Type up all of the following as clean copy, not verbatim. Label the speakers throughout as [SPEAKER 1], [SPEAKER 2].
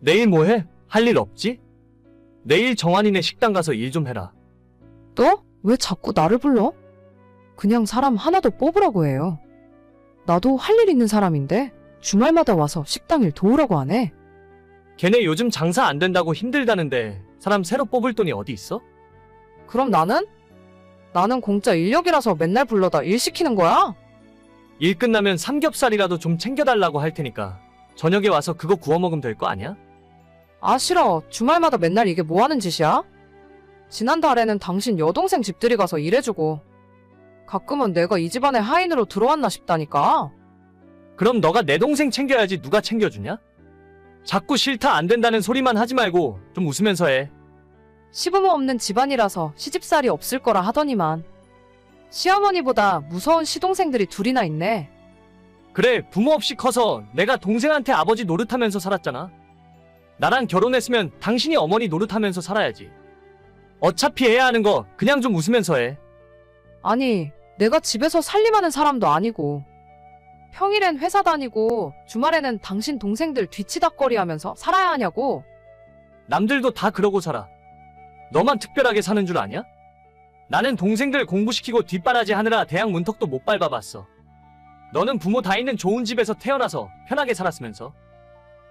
[SPEAKER 1] 내일 뭐 해? 할 일 없지? 내일 정환이네 식당 가서 일 좀 해라.
[SPEAKER 2] 또? 왜 자꾸 나를 불러? 그냥 사람 하나 더 뽑으라고 해요. 나도 할 일 있는 사람인데 주말마다 와서 식당 일 도우라고 하네.
[SPEAKER 1] 걔네 요즘 장사 안 된다고 힘들다는데 사람 새로 뽑을 돈이 어디 있어?
[SPEAKER 2] 그럼 나는? 나는 공짜 인력이라서 맨날 불러다 일 시키는 거야?
[SPEAKER 1] 일 끝나면 삼겹살이라도 좀 챙겨달라고 할 테니까 저녁에 와서 그거 구워 먹으면 될 거 아니야?
[SPEAKER 2] 아, 싫어. 주말마다 맨날 이게 뭐 하는 짓이야? 지난달에는 당신 여동생 집들이 가서 일해주고 가끔은 내가 이 집안에 하인으로 들어왔나 싶다니까.
[SPEAKER 1] 그럼 너가 내 동생 챙겨야지 누가 챙겨주냐? 자꾸 싫다 안 된다는 소리만 하지 말고 좀 웃으면서 해.
[SPEAKER 2] 시부모 없는 집안이라서 시집살이 없을 거라 하더니만 시어머니보다 무서운 시동생들이 둘이나 있네.
[SPEAKER 1] 그래, 부모 없이 커서 내가 동생한테 아버지 노릇하면서 살았잖아. 나랑 결혼했으면 당신이 어머니 노릇하면서 살아야지. 어차피 해야 하는 거 그냥 좀 웃으면서 해.
[SPEAKER 2] 아니, 내가 집에서 살림하는 사람도 아니고 평일엔 회사 다니고 주말에는 당신 동생들 뒤치다꺼리 하면서 살아야 하냐고.
[SPEAKER 1] 남들도 다 그러고 살아. 너만 특별하게 사는 줄 아냐? 나는 동생들 공부시키고 뒷바라지 하느라 대학 문턱도 못 밟아봤어. 너는 부모 다 있는 좋은 집에서 태어나서 편하게 살았으면서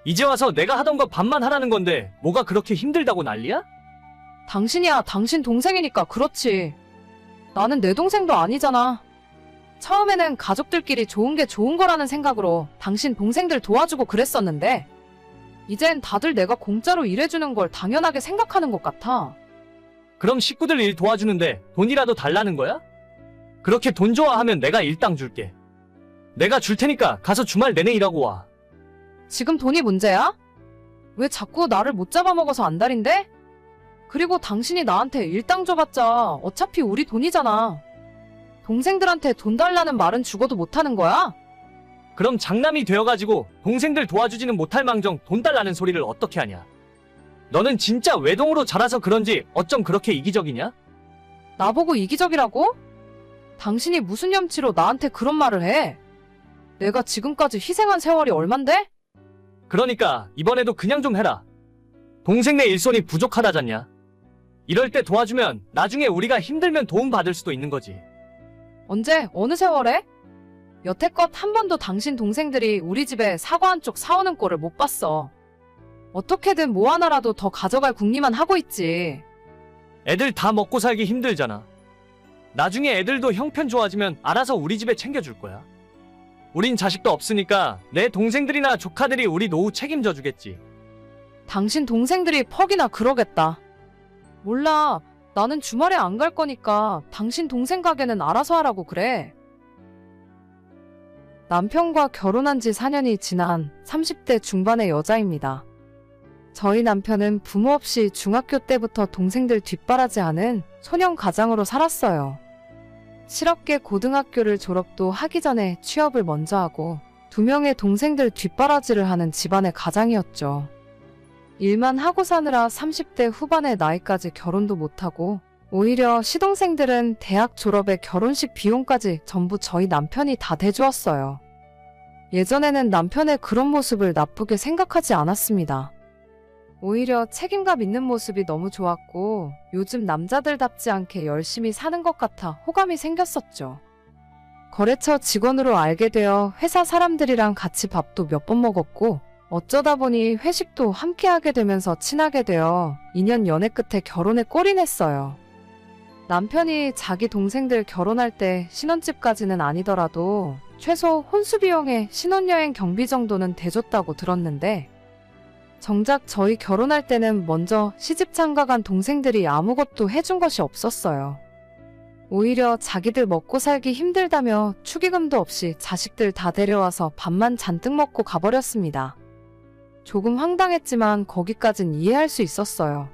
[SPEAKER 1] 이제 와서 내가 하던 거 반만 하라는 건데 뭐가 그렇게 힘들다고 난리야?
[SPEAKER 2] 당신이야 당신 동생이니까 그렇지. 나는 내 동생도 아니잖아. 처음에는 가족들끼리 좋은 게 좋은 거라는 생각으로 당신 동생들 도와주고 그랬었는데 이젠 다들 내가 공짜로 일해주는 걸 당연하게 생각하는 것 같아.
[SPEAKER 1] 그럼 식구들 일 도와주는데 돈이라도 달라는 거야? 그렇게 돈 좋아하면 내가 일당 줄게. 내가 줄 테니까 가서 주말 내내 일하고 와.
[SPEAKER 2] 지금 돈이 문제야? 왜 자꾸 나를 못 잡아먹어서 안달인데? 그리고 당신이 나한테 일당 줘봤자 어차피 우리 돈이잖아. 동생들한테 돈 달라는 말은 죽어도 못하는 거야?
[SPEAKER 1] 그럼 장남이 되어가지고 동생들 도와주지는 못할 망정 돈 달라는 소리를 어떻게 하냐? 너는 진짜 외동으로 자라서 그런지 어쩜 그렇게 이기적이냐?
[SPEAKER 2] 나보고 이기적이라고? 당신이 무슨 염치로 나한테 그런 말을 해? 내가 지금까지 희생한 세월이 얼만데?
[SPEAKER 1] 그러니까 이번에도 그냥 좀 해라. 동생네 일손이 부족하다잖냐? 이럴 때 도와주면 나중에 우리가 힘들면 도움받을 수도 있는 거지.
[SPEAKER 2] 언제? 어느 세월에? 여태껏 한 번도 당신 동생들이 우리 집에 사과 한 쪽 사오는 꼴을 못 봤어. 어떻게든 뭐 하나라도 더 가져갈 궁리만 하고 있지.
[SPEAKER 1] 애들 다 먹고 살기 힘들잖아. 나중에 애들도 형편 좋아지면 알아서 우리 집에 챙겨줄 거야. 우린 자식도 없으니까 내 동생들이나 조카들이 우리 노후 책임져 주겠지.
[SPEAKER 2] 당신 동생들이 퍽이나 그러겠다. 몰라. 나는 주말에 안 갈 거니까 당신 동생 가게는 알아서 하라고 그래. 남편과 결혼한 지 4년이 지난 30대 중반의 여자입니다. 저희 남편은 부모 없이 중학교 때부터 동생들 뒷바라지하는 소년 가장으로 살았어요. 실업계 고등학교를 졸업도 하기 전에 취업을 먼저 하고 2명의 동생들 뒷바라지를 하는 집안의 가장이었죠. 일만 하고 사느라 30대 후반의 나이까지 결혼도 못하고 오히려 시동생들은 대학 졸업에 결혼식 비용까지 전부 저희 남편이 다 대주었어요. 예전에는 남편의 그런 모습을 나쁘게 생각하지 않았습니다. 오히려 책임감 있는 모습이 너무 좋았고 요즘 남자들답지 않게 열심히 사는 것 같아 호감이 생겼었죠. 거래처 직원으로 알게 되어 회사 사람들이랑 같이 밥도 몇 번 먹었고 어쩌다 보니 회식도 함께 하게 되면서 친하게 되어 2년 연애 끝에 결혼에 골인했어요. 남편이 자기 동생들 결혼할 때 신혼집까지는 아니더라도 최소 혼수 비용에 신혼여행 경비 정도는 대줬다고 들었는데 정작 저희 결혼할 때는 먼저 시집 장가간 동생들이 아무것도 해준 것이 없었어요. 오히려 자기들 먹고 살기 힘들다며 축의금도 없이 자식들 다 데려와서 밥만 잔뜩 먹고 가버렸습니다. 조금 황당했지만 거기까진 이해할 수 있었어요.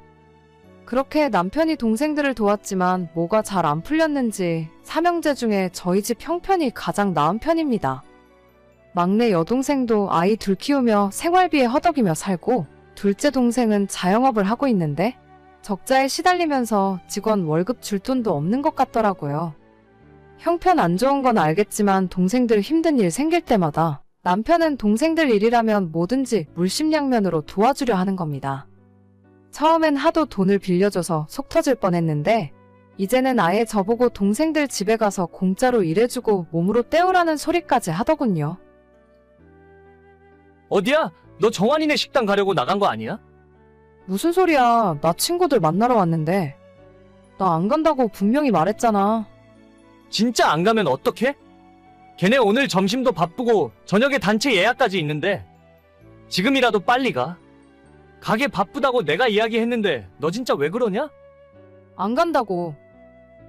[SPEAKER 2] 그렇게 남편이 동생들을 도왔지만 뭐가 잘 안 풀렸는지 3형제 중에 저희 집 형편이 가장 나은 편입니다. 막내 여동생도 아이 둘 키우며 생활비에 허덕이며 살고 둘째 동생은 자영업을 하고 있는데 적자에 시달리면서 직원 월급 줄 돈도 없는 것 같더라고요. 형편 안 좋은 건 알겠지만 동생들 힘든 일 생길 때마다 남편은 동생들 일이라면 뭐든지 물심양면으로 도와주려 하는 겁니다. 처음엔 하도 돈을 빌려줘서 속 터질 뻔했는데 이제는 아예 저보고 동생들 집에 가서 공짜로 일해주고 몸으로 때우라는 소리까지 하더군요.
[SPEAKER 1] 어디야? 너 정환이네 식당 가려고 나간 거 아니야?
[SPEAKER 2] 무슨 소리야. 나 친구들 만나러 왔는데. 나 안 간다고 분명히 말했잖아.
[SPEAKER 1] 진짜 안 가면 어떡해? 걔네 오늘 점심도 바쁘고 저녁에 단체 예약까지 있는데 지금이라도 빨리 가. 가게 바쁘다고 내가 이야기했는데 너 진짜 왜 그러냐?
[SPEAKER 2] 안 간다고.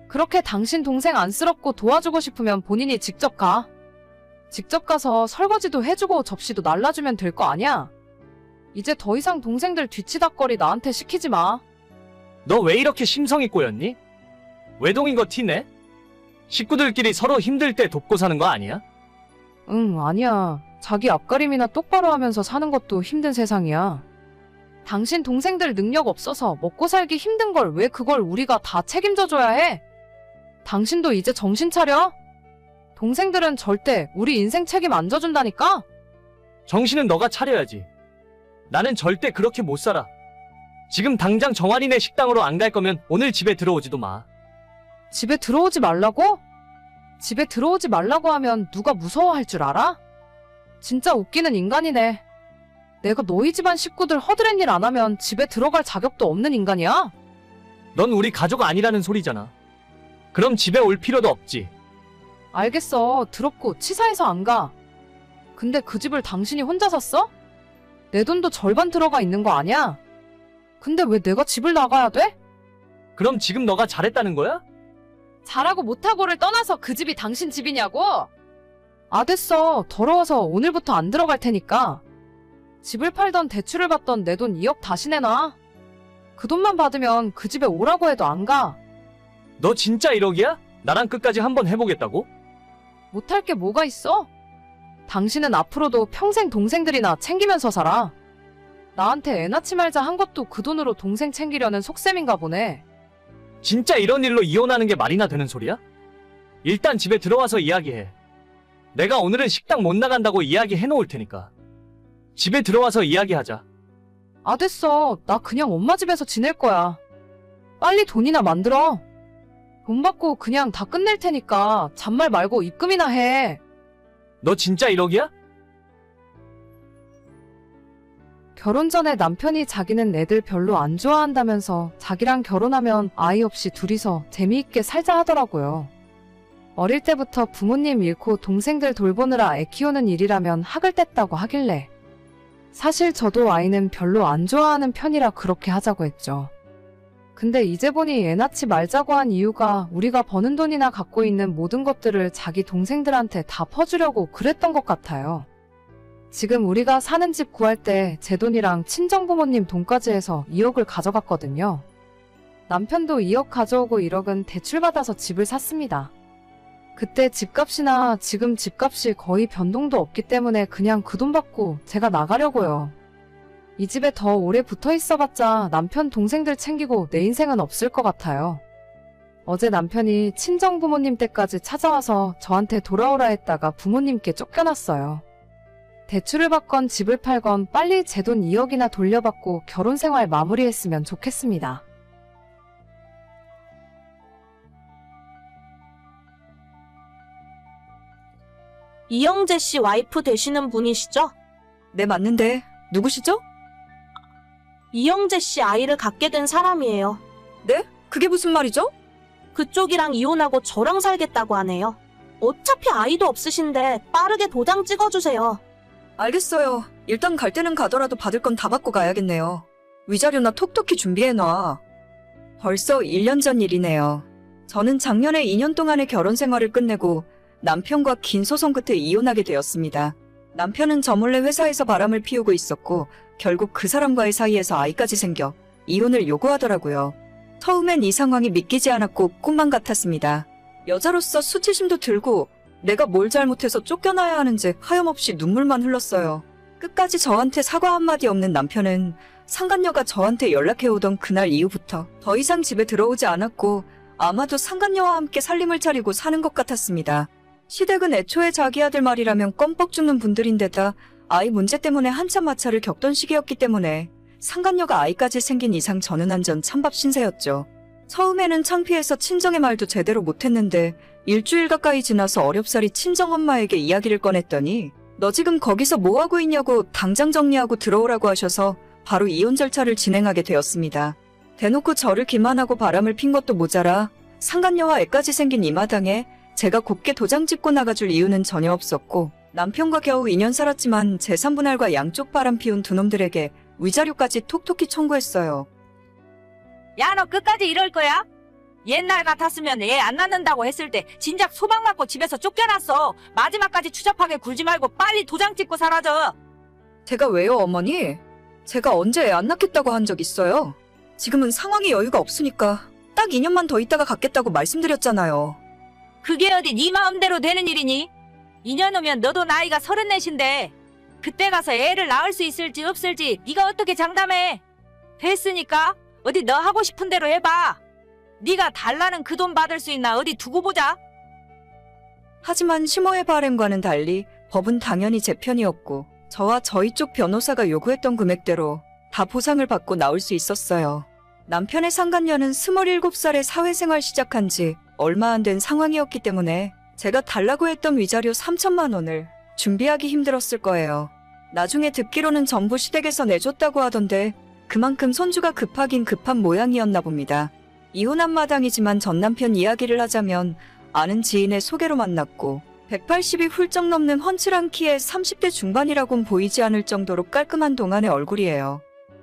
[SPEAKER 2] 그렇게 당신 동생 안쓰럽고 도와주고 싶으면 본인이 직접 가. 직접 가서 설거지도 해주고 접시도 날라주면 될 거 아니야? 이제 더 이상 동생들 뒤치다꺼리 나한테 시키지 마.
[SPEAKER 1] 너 왜 이렇게 심성이 꼬였니? 외동인 거 티내? 식구들끼리 서로 힘들 때 돕고 사는 거 아니야?
[SPEAKER 2] 응, 아니야. 자기 앞가림이나 똑바로 하면서 사는 것도 힘든 세상이야. 당신 동생들 능력 없어서 먹고 살기 힘든 걸 왜 그걸 우리가 다 책임져줘야 해? 당신도 이제 정신 차려? 동생들은 절대 우리 인생 책임 안 져준다니까?
[SPEAKER 1] 정신은 너가 차려야지. 나는 절대 그렇게 못 살아. 지금 당장 정환이네 식당으로 안 갈 거면 오늘 집에 들어오지도 마.
[SPEAKER 2] 집에 들어오지 말라고? 집에 들어오지 말라고 하면 누가 무서워할 줄 알아? 진짜 웃기는 인간이네. 내가 너희 집안 식구들 허드렛 일 안 하면 집에 들어갈 자격도 없는 인간이야?
[SPEAKER 1] 넌 우리 가족 아니라는 소리잖아. 그럼 집에 올 필요도 없지.
[SPEAKER 2] 알겠어. 더럽고 치사해서 안 가. 근데 그 집을 당신이 혼자 샀어? 내 돈도 절반 들어가 있는 거 아니야? 근데 왜 내가 집을 나가야 돼?
[SPEAKER 1] 그럼 지금 너가 잘했다는 거야?
[SPEAKER 2] 잘하고 못하고를 떠나서 그 집이 당신 집이냐고? 아, 됐어. 더러워서 오늘부터 안 들어갈 테니까. 집을 팔던 대출을 받던 내 돈 2억 다시 내놔. 그 돈만 받으면 그 집에 오라고 해도 안 가.
[SPEAKER 1] 너 진짜 1억이야? 나랑 끝까지 한번 해보겠다고?
[SPEAKER 2] 못할 게 뭐가 있어? 당신은 앞으로도 평생 동생들이나 챙기면서 살아. 나한테 애 낳지 말자 한 것도 그 돈으로 동생 챙기려는 속셈인가 보네.
[SPEAKER 1] 진짜 이런 일로 이혼하는 게 말이나 되는 소리야? 일단 집에 들어와서 이야기해. 내가 오늘은 식당 못 나간다고 이야기해 놓을 테니까. 집에 들어와서 이야기하자.
[SPEAKER 2] 아, 됐어. 나 그냥 엄마 집에서 지낼 거야. 빨리 돈이나 만들어. 돈 받고 그냥 다 끝낼 테니까 잔말 말고 입금이나 해.
[SPEAKER 1] 너 진짜 1억이야?
[SPEAKER 2] 결혼 전에 남편이 자기는 애들 별로 안 좋아한다면서 자기랑 결혼하면 아이 없이 둘이서 재미있게 살자 하더라고요. 어릴 때부터 부모님 잃고 동생들 돌보느라 애 키우는 일이라면 학을 뗐다고 하길래. 사실 저도 아이는 별로 안 좋아하는 편이라 그렇게 하자고 했죠. 근데 이제 보니 애 낳지 말자고 한 이유가 우리가 버는 돈이나 갖고 있는 모든 것들을 자기 동생들한테 다 퍼주려고 그랬던 것 같아요. 지금 우리가 사는 집 구할 때 제 돈이랑 친정부모님 돈까지 해서 2억을 가져갔거든요. 남편도 2억 가져오고 1억은 대출받아서 집을 샀습니다. 그때 집값이나 지금 집값이 거의 변동도 없기 때문에 그냥 그 돈 받고 제가 나가려고요. 이 집에 더 오래 붙어 있어봤자 남편 동생들 챙기고 내 인생은 없을 것 같아요. 어제 남편이 친정부모님 댁까지 찾아와서 저한테 돌아오라 했다가 부모님께 쫓겨났어요. 대출을 받건 집을 팔건 빨리 제 돈 2억이나 돌려받고 결혼 생활 마무리했으면 좋겠습니다.
[SPEAKER 3] 이영재 씨 와이프 되시는 분이시죠?
[SPEAKER 4] 네, 맞는데 누구시죠?
[SPEAKER 3] 이영재 씨 아이를 갖게 된 사람이에요.
[SPEAKER 4] 네? 그게 무슨 말이죠?
[SPEAKER 3] 그쪽이랑 이혼하고 저랑 살겠다고 하네요. 어차피 아이도 없으신데 빠르게 도장 찍어주세요.
[SPEAKER 4] 알겠어요. 일단 갈 때는 가더라도 받을 건 다 받고 가야겠네요. 위자료나 톡톡히 준비해놔. 벌써 1년 전 일이네요. 저는 작년에 2년 동안의 결혼 생활을 끝내고 남편과 긴 소송 끝에 이혼하게 되었습니다. 남편은 저 몰래 회사에서 바람을 피우고 있었고 결국 그 사람과의 사이에서 아이까지 생겨 이혼을 요구하더라고요. 처음엔 이 상황이 믿기지 않았고 꿈만 같았습니다. 여자로서 수치심도 들고 내가 뭘 잘못해서 쫓겨나야 하는지 하염없이 눈물만 흘렀어요. 끝까지 저한테 사과 한마디 없는 남편은 상간녀가 저한테 연락해오던 그날 이후부터 더 이상 집에 들어오지 않았고 아마도 상간녀와 함께 살림을 차리고 사는 것 같았습니다. 시댁은 애초에 자기 아들 말이라면 껌뻑 죽는 분들인데다 아이 문제 때문에 한참 마찰을 겪던 시기였기 때문에 상간녀가 아이까지 생긴 이상 저는 완전 찬밥 신세였죠. 처음에는 창피해서 친정의 말도 제대로 못했는데 일주일 가까이 지나서 어렵사리 친정엄마에게 이야기를 꺼냈더니 너 지금 거기서 뭐하고 있냐고 당장 정리하고 들어오라고 하셔서 바로 이혼 절차를 진행하게 되었습니다. 대놓고 저를 기만하고 바람을 핀 것도 모자라 상간녀와 애까지 생긴 이 마당에 제가 곱게 도장 찍고 나가줄 이유는 전혀 없었고 남편과 겨우 2년 살았지만 재산분할과 양쪽 바람 피운 두 놈들에게 위자료까지 톡톡히 청구했어요.
[SPEAKER 5] 야, 너 끝까지 이럴 거야? 옛날 같았으면 애 안 낳는다고 했을 때 진작 소방 맞고 집에서 쫓겨났어. 마지막까지 추잡하게 굴지 말고 빨리 도장 찍고 사라져.
[SPEAKER 4] 제가 왜요, 어머니? 제가 언제 애 안 낳겠다고 한 적 있어요? 지금은 상황이 여유가 없으니까 딱 2년만 더 있다가 갖겠다고 말씀드렸잖아요.
[SPEAKER 5] 그게 어디 네 마음대로 되는 일이니? 2년 후면 너도 나이가 34인데 그때 가서 애를 낳을 수 있을지 없을지 네가 어떻게 장담해? 됐으니까 어디 너 하고 싶은 대로 해봐. 네가 달라는 그 돈 받을 수 있나 어디 두고 보자.
[SPEAKER 4] 하지만 시모의 바램과는 달리 법은 당연히 제 편이었고 저와 저희 쪽 변호사가 요구했던 금액대로 다 보상을 받고 나올 수 있었어요. 남편의 상간녀는 27살에 사회생활 시작한 지 얼마 안 된 상황이었기 때문에 제가 달라고 했던 위자료 3천만 원을 준비하기 힘들었을 거예요. 나중에 듣기로는 전부 시댁에서 내줬다고 하던데 그만큼 손주가 급하긴 급한 모양이었나 봅니다. 이혼한 마당이지만 전 남편 이야기를 하자면 아는 지인의 소개로 만났고 180이 훌쩍 넘는 훤칠한 키에 30대 중반이라곤 보이지 않을 정도로 깔끔한 동안의 얼굴이에요.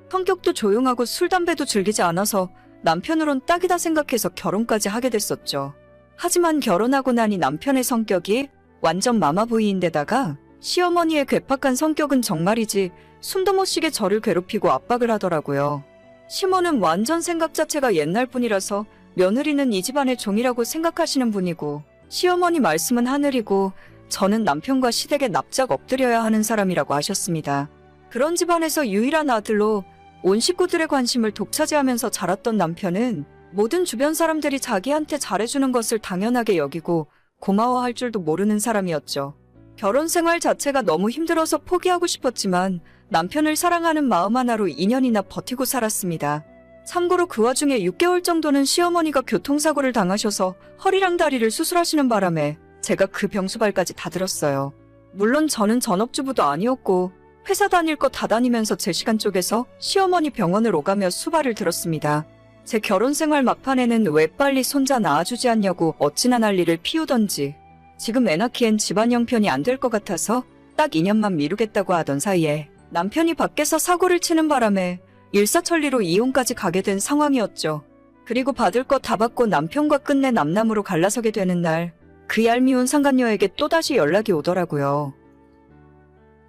[SPEAKER 4] 성격도 조용하고 술, 담배도 즐기지 않아서 남편으론 딱이다 생각해서 결혼까지 하게 됐었죠. 하지만 결혼하고 나니 남편의 성격이 완전 마마보이인데다가 시어머니의 괴팍한 성격은 정말이지 숨도 못 쉬게 저를 괴롭히고 압박을 하더라고요. 시모는 완전 생각 자체가 옛날 분이라서 며느리는 이 집안의 종이라고 생각하시는 분이고 시어머니 말씀은 하늘이고 저는 남편과 시댁에 납작 엎드려야 하는 사람이라고 하셨습니다. 그런 집안에서 유일한 아들로 온 식구들의 관심을 독차지하면서 자랐던 남편은 모든 주변 사람들이 자기한테 잘해주는 것을 당연하게 여기고 고마워할 줄도 모르는 사람이었죠. 결혼 생활 자체가 너무 힘들어서 포기하고 싶었지만 남편을 사랑하는 마음 하나로 2년이나 버티고 살았습니다. 참고로 그 와중에 6개월 정도는 시어머니가 교통사고를 당하셔서 허리랑 다리를 수술하시는 바람에 제가 그 병수발까지 다 들었어요. 물론 저는 전업주부도 아니었고 회사 다닐 거 다 다니면서 제 시간 쪼개서 시어머니 병원을 오가며 수발을 들었습니다. 제 결혼 생활 막판에는 왜 빨리 손자 낳아주지 않냐고 어찌나 난리를 피우던지 지금 애 낳기엔 집안 형편이 안 될 것 같아서 딱 2년만 미루겠다고 하던 사이에 남편이 밖에서 사고를 치는 바람에 일사천리로 이혼까지 가게 된 상황이었죠. 그리고 받을 거 다 받고 남편과 끝내 남남으로 갈라서게 되는 날 그 얄미운 상간녀에게 또다시 연락이 오더라고요.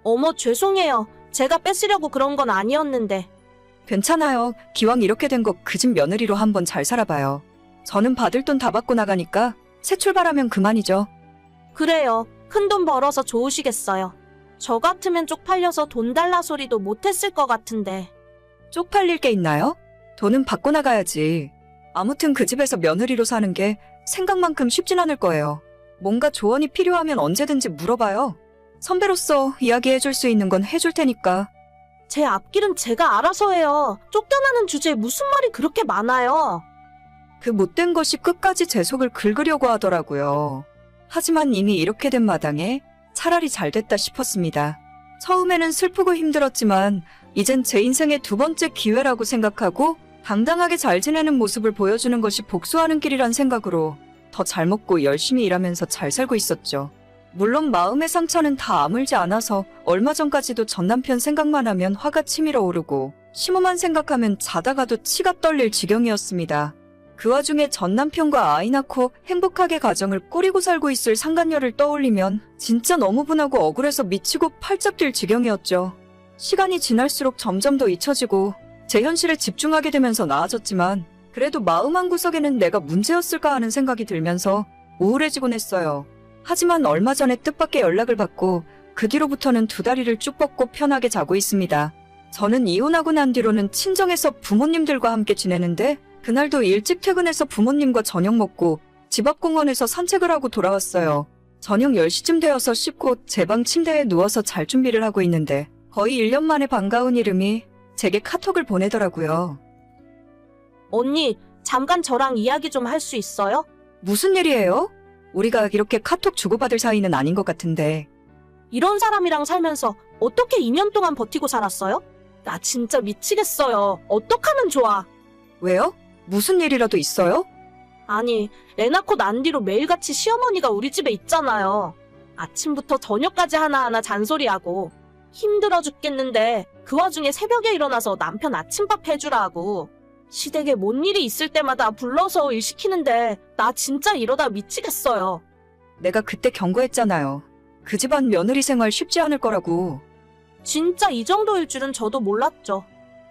[SPEAKER 3] 어머, 죄송해요. 제가 뺏으려고 그런 건 아니었는데.
[SPEAKER 4] 괜찮아요. 기왕 이렇게 된 거 그 집 며느리로 한번 잘 살아봐요. 저는 받을 돈 다 받고 나가니까 새 출발하면 그만이죠.
[SPEAKER 3] 그래요. 큰 돈 벌어서 좋으시겠어요. 저 같으면 쪽팔려서 돈 달라 소리도 못했을 것 같은데.
[SPEAKER 4] 쪽팔릴 게 있나요? 돈은 받고 나가야지. 아무튼 그 집에서 며느리로 사는 게 생각만큼 쉽진 않을 거예요. 뭔가 조언이 필요하면 언제든지 물어봐요. 선배로서 이야기해줄 수 있는 건 해줄 테니까.
[SPEAKER 3] 제 앞길은 제가 알아서 해요. 쫓겨나는 주제에 무슨 말이 그렇게 많아요.
[SPEAKER 4] 그 못된 것이 끝까지 제 속을 긁으려고 하더라고요. 하지만 이미 이렇게 된 마당에 차라리 잘 됐다 싶었습니다. 처음에는 슬프고 힘들었지만 이젠 제 인생의 두 번째 기회라고 생각하고 당당하게 잘 지내는 모습을 보여주는 것이 복수하는 길이란 생각으로 더 잘 먹고 열심히 일하면서 잘 살고 있었죠. 물론 마음의 상처는 다 아물지 않아서 얼마 전까지도 전 남편 생각만 하면 화가 치밀어 오르고 시모만 생각하면 자다가도 치가 떨릴 지경이었습니다. 그 와중에 전 남편과 아이 낳고 행복하게 가정을 꾸리고 살고 있을 상간녀를 떠올리면 진짜 너무 분하고 억울해서 미치고 팔짝 뛸 지경이었죠. 시간이 지날수록 점점 더 잊혀지고 제 현실에 집중하게 되면서 나아졌지만 그래도 마음 한구석에는 내가 문제였을까 하는 생각이 들면서 우울해지곤 했어요. 하지만 얼마 전에 뜻밖의 연락을 받고 그 뒤로부터는 두 다리를 쭉 뻗고 편하게 자고 있습니다. 저는 이혼하고 난 뒤로는 친정에서 부모님들과 함께 지내는데 그날도 일찍 퇴근해서 부모님과 저녁 먹고 집 앞 공원에서 산책을 하고 돌아왔어요. 저녁 10시쯤 되어서 씻고 제 방 침대에 누워서 잘 준비를 하고 있는데 거의 1년 만에 반가운 이름이 제게 카톡을 보내더라고요.
[SPEAKER 3] 언니, 잠깐 저랑 이야기 좀 할 수 있어요?
[SPEAKER 4] 무슨 일이에요? 우리가 이렇게 카톡 주고받을 사이는 아닌 것 같은데.
[SPEAKER 3] 이런 사람이랑 살면서 어떻게 2년 동안 버티고 살았어요? 나 진짜 미치겠어요. 어떡하면 좋아?
[SPEAKER 4] 왜요? 무슨 일이라도 있어요?
[SPEAKER 3] 아니, 애 낳고 난 뒤로 매일같이 시어머니가 우리 집에 있잖아요. 아침부터 저녁까지 하나하나 잔소리하고 힘들어 죽겠는데 그 와중에 새벽에 일어나서 남편 아침밥 해주라고 시댁에 뭔 일이 있을 때마다 불러서 일 시키는데 나 진짜 이러다 미치겠어요.
[SPEAKER 4] 내가 그때 경고했잖아요. 그 집안 며느리 생활 쉽지 않을 거라고.
[SPEAKER 3] 진짜 이 정도일 줄은 저도 몰랐죠.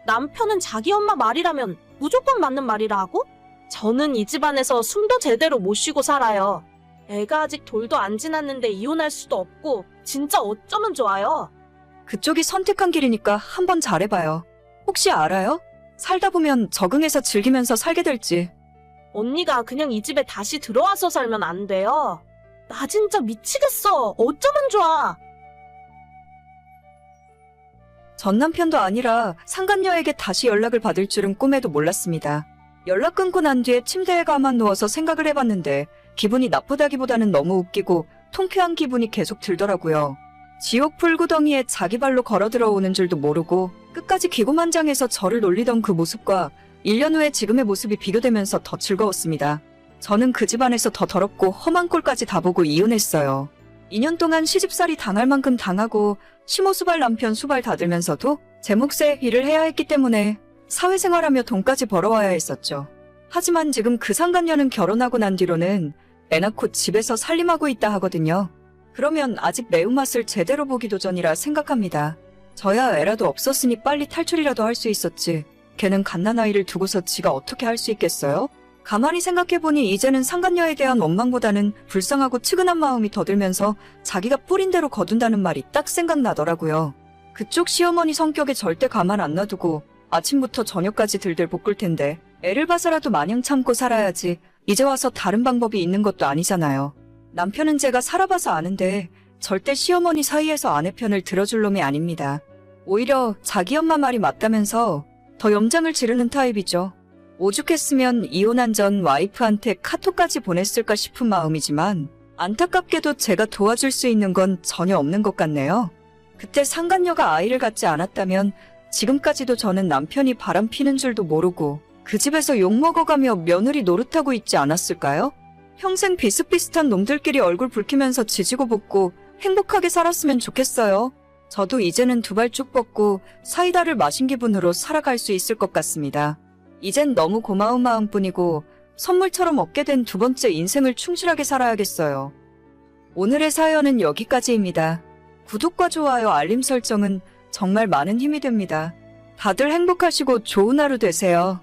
[SPEAKER 3] 남편은 자기 엄마 말이라면 무조건 맞는 말이라 하고 저는 이 집안에서 숨도 제대로 못 쉬고 살아요. 애가 아직 돌도 안 지났는데 이혼할 수도 없고 진짜 어쩌면 좋아요.
[SPEAKER 4] 그쪽이 선택한 길이니까 한번 잘해봐요. 혹시 알아요? 살다 보면 적응해서 즐기면서 살게 될지.
[SPEAKER 3] 언니가 그냥 이 집에 다시 들어와서 살면 안 돼요. 나 진짜 미치겠어. 어쩌면 좋아.
[SPEAKER 4] 전 남편도 아니라 상간녀에게 다시 연락을 받을 줄은 꿈에도 몰랐습니다. 연락 끊고 난 뒤에 침대에 가만 누워서 생각을 해봤는데 기분이 나쁘다기보다는 너무 웃기고 통쾌한 기분이 계속 들더라고요. 지옥 불구덩이에 자기 발로 걸어 들어오는 줄도 모르고 끝까지 기고만장해서 저를 놀리던 그 모습과 1년 후에 지금의 모습이 비교되면서 더 즐거웠습니다. 저는 그 집안에서 더 더럽고 험한 꼴까지 다 보고 이혼했어요. 2년 동안 시집살이 당할 만큼 당하고 심호수발 남편 수발 다 들면서도 제 몫의 일을 해야 했기 때문에 사회생활하며 돈까지 벌어와야 했었죠. 하지만 지금 그 상간녀는 결혼하고 난 뒤로는 애 낳고 집에서 살림하고 있다 하거든요. 그러면 아직 매운맛을 제대로 보기도 전이라 생각합니다. 저야 애라도 없었으니 빨리 탈출이라도 할 수 있었지. 걔는 갓난아이를 두고서 지가 어떻게 할 수 있겠어요? 가만히 생각해보니 이제는 상간녀에 대한 원망보다는 불쌍하고 측은한 마음이 더 들면서 자기가 뿌린 대로 거둔다는 말이 딱 생각나더라고요. 그쪽 시어머니 성격에 절대 가만 안 놔두고 아침부터 저녁까지 들들 볶을 텐데 애를 봐서라도 마냥 참고 살아야지. 이제 와서 다른 방법이 있는 것도 아니잖아요. 남편은 제가 살아봐서 아는데 절대 시어머니 사이에서 아내 편을 들어줄 놈이 아닙니다. 오히려 자기 엄마 말이 맞다면서 더 염장을 지르는 타입이죠. 오죽했으면 이혼한 전 와이프한테 카톡까지 보냈을까 싶은 마음이지만 안타깝게도 제가 도와줄 수 있는 건 전혀 없는 것 같네요. 그때 상간녀가 아이를 갖지 않았다면 지금까지도 저는 남편이 바람피는 줄도 모르고 그 집에서 욕먹어가며 며느리 노릇하고 있지 않았을까요? 평생 비슷비슷한 놈들끼리 얼굴 붉히면서 지지고 볶고 행복하게 살았으면 좋겠어요. 저도 이제는 두 발 쭉 뻗고 사이다를 마신 기분으로 살아갈 수 있을 것 같습니다. 이젠 너무 고마운 마음뿐이고 선물처럼 얻게 된 두 번째 인생을 충실하게 살아야겠어요. 오늘의 사연은 여기까지입니다. 구독과 좋아요, 알림 설정은 정말 많은 힘이 됩니다. 다들 행복하시고 좋은 하루 되세요.